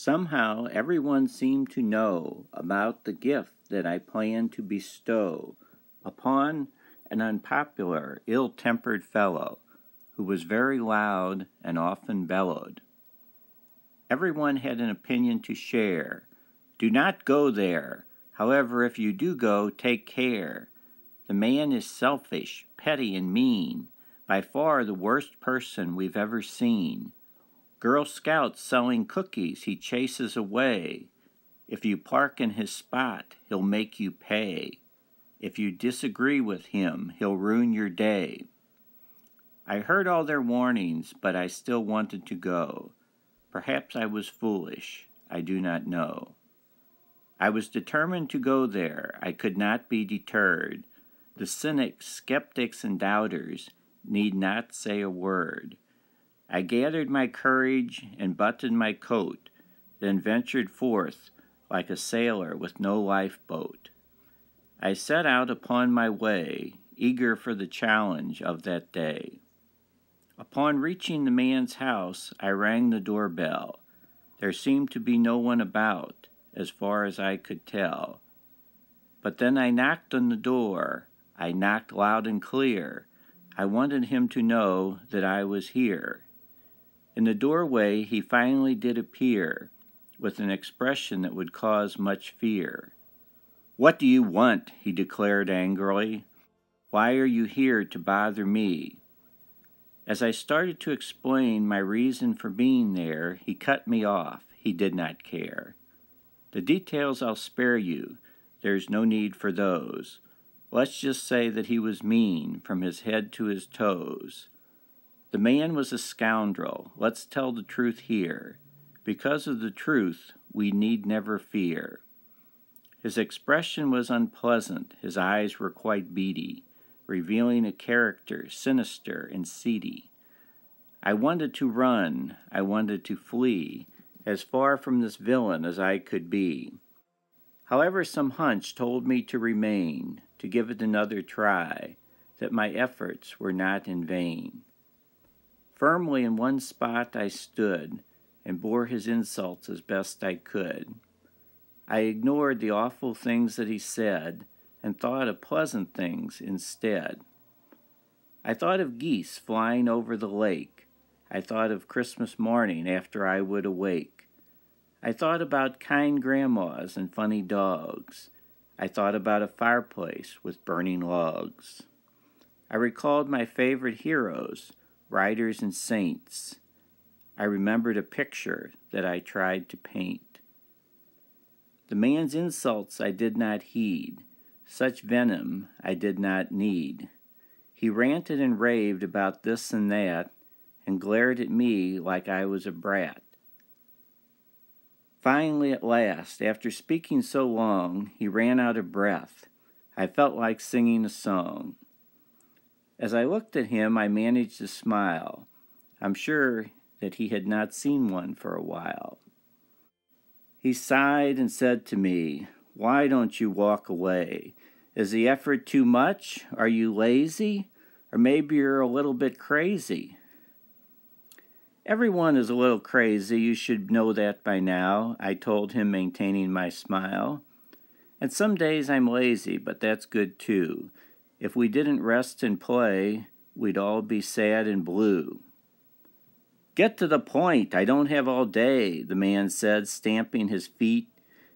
Somehow everyone seemed to know about the gift that I planned to bestow upon an unpopular, ill-tempered fellow who was very loud and often bellowed. Everyone had an opinion to share. Do not go there. However, if you do go, take care. The man is selfish, petty, and mean, by far the worst person we've ever seen. Girl Scouts selling cookies he chases away. If you park in his spot, he'll make you pay. If you disagree with him, he'll ruin your day. I heard all their warnings, but I still wanted to go. Perhaps I was foolish. I do not know. I was determined to go there. I could not be deterred. The cynics, skeptics, and doubters need not say a word. I gathered my courage and buttoned my coat, then ventured forth like a sailor with no lifeboat. I set out upon my way, eager for the challenge of that day. Upon reaching the man's house, I rang the doorbell. There seemed to be no one about, as far as I could tell. But then I knocked on the door. I knocked loud and clear. I wanted him to know that I was here. In the doorway he finally did appear, with an expression that would cause much fear. "What do you want?" he declared angrily. "Why are you here to bother me?" As I started to explain my reason for being there, he cut me off. He did not care. The details I'll spare you. There's no need for those. Let's just say that he was mean from his head to his toes. The man was a scoundrel. Let's tell the truth here. Because of the truth, we need never fear. His expression was unpleasant. His eyes were quite beady, revealing a character sinister and seedy. I wanted to run. I wanted to flee, as far from this villain as I could be. However, some hunch told me to remain, to give it another try, that my efforts were not in vain. Firmly in one spot I stood, and bore his insults as best I could. I ignored the awful things that he said, and thought of pleasant things instead. I thought of geese flying over the lake. I thought of Christmas morning after I would awake. I thought about kind grandmas and funny dogs. I thought about a fireplace with burning logs. I recalled my favorite heroes, writers and saints. I remembered a picture that I tried to paint. The man's insults I did not heed. Such venom I did not need. He ranted and raved about this and that, and glared at me like I was a brat. Finally, at last, after speaking so long, he ran out of breath. I felt like singing a song. As I looked at him, I managed to smile. I'm sure that he had not seen one for a while. He sighed and said to me, "Why don't you walk away? Is the effort too much? Are you lazy? Or maybe you're a little bit crazy?" "Everyone is a little crazy, you should know that by now," I told him, maintaining my smile. "And some days I'm lazy, but that's good too. If we didn't rest and play, we'd all be sad and blue." "Get to the point, I don't have all day," the man said, stamping his feet,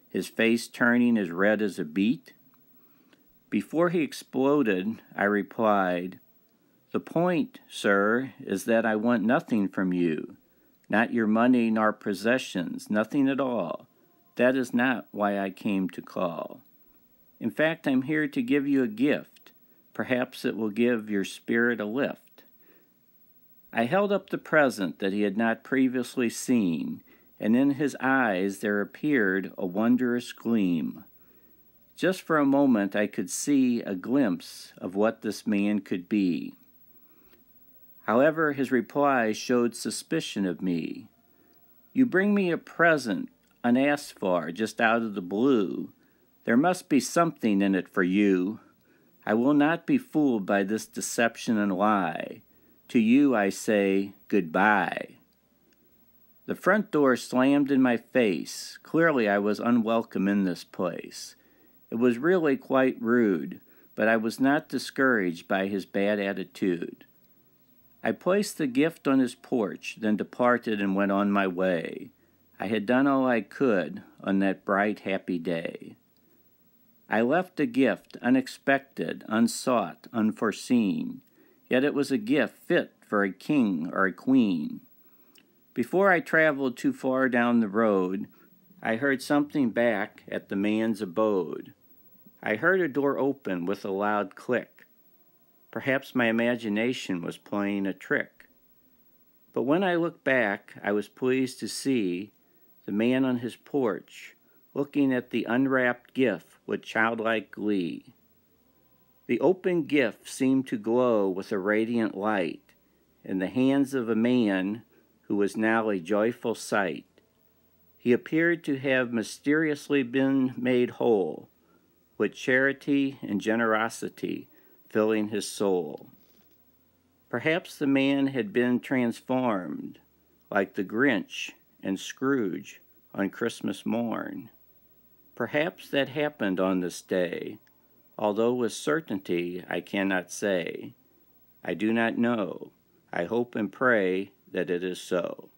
his face turning as red as a beet. Before he exploded, I replied, "The point, sir, is that I want nothing from you, not your money nor possessions, nothing at all. That is not why I came to call. In fact, I'm here to give you a gift. Perhaps it will give your spirit a lift." I held up the present that he had not previously seen, and in his eyes there appeared a wondrous gleam. Just for a moment I could see a glimpse of what this man could be. However, his reply showed suspicion of me. "You bring me a present, unasked for, just out of the blue. There must be something in it for you. I will not be fooled by this deception and lie. To you I say goodbye." The front door slammed in my face. Clearly I was unwelcome in this place. It was really quite rude, but I was not discouraged by his bad attitude. I placed the gift on his porch, then departed and went on my way. I had done all I could on that bright, happy day. I left a gift, unexpected, unsought, unforeseen, yet it was a gift fit for a king or a queen. Before I traveled too far down the road, I heard something back at the man's abode. I heard a door open with a loud click. Perhaps my imagination was playing a trick. But when I looked back, I was pleased to see the man on his porch, looking at the unwrapped gift with childlike glee. The open gift seemed to glow with a radiant light in the hands of a man who was now a joyful sight. He appeared to have mysteriously been made whole, with charity and generosity filling his soul. Perhaps the man had been transformed, like the Grinch and Scrooge on Christmas morn. Perhaps that happened on this day, although with certainty I cannot say. I do not know. I hope and pray that it is so.